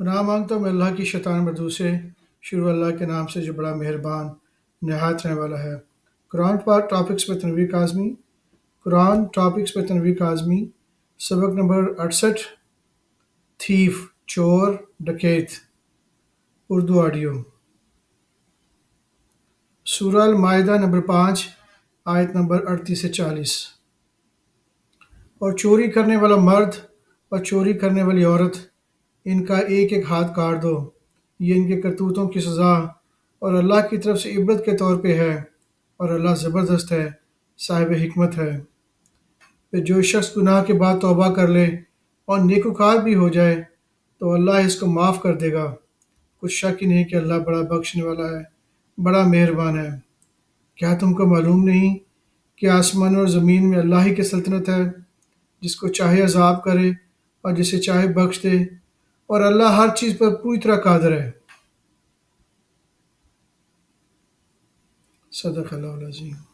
پناہ مانگتا ہوں میں اللہ کی شیطان مردود سے۔ شروع اللہ کے نام سے جو بڑا مہربان نہایت رحم والا ہے۔ قرآن پاک ٹاپکس پہ تنویر کاظمی۔ قرآن ٹاپکس پہ تنویر کاظمی، سبق نمبر 68، تھیف، چور، ڈکیت، اردو آڈیو۔ سورہ المائدہ نمبر 5، آیت نمبر 38 سے 40۔ اور چوری کرنے والا مرد اور چوری کرنے والی عورت، ان کا ایک ایک ہاتھ کاٹ دو، یہ ان کے کرتوتوں کی سزا اور اللہ کی طرف سے عبرت کے طور پہ ہے، اور اللہ زبردست ہے، صاحب حکمت ہے۔ پھر جو شخص گناہ کے بعد توبہ کر لے اور نیکوکار بھی ہو جائے تو اللہ اس کو معاف کر دے گا۔ کچھ شک ہی نہیں کہ اللہ بڑا بخشنے والا ہے، بڑا مہربان ہے۔ کیا تم کو معلوم نہیں کہ آسمان اور زمین میں اللہ ہی کی سلطنت ہے، جس کو چاہے عذاب کرے اور جسے چاہے بخش دے، اور اللہ ہر چیز پر پوری طرح قادر ہے۔ صدق اللہ العظیم۔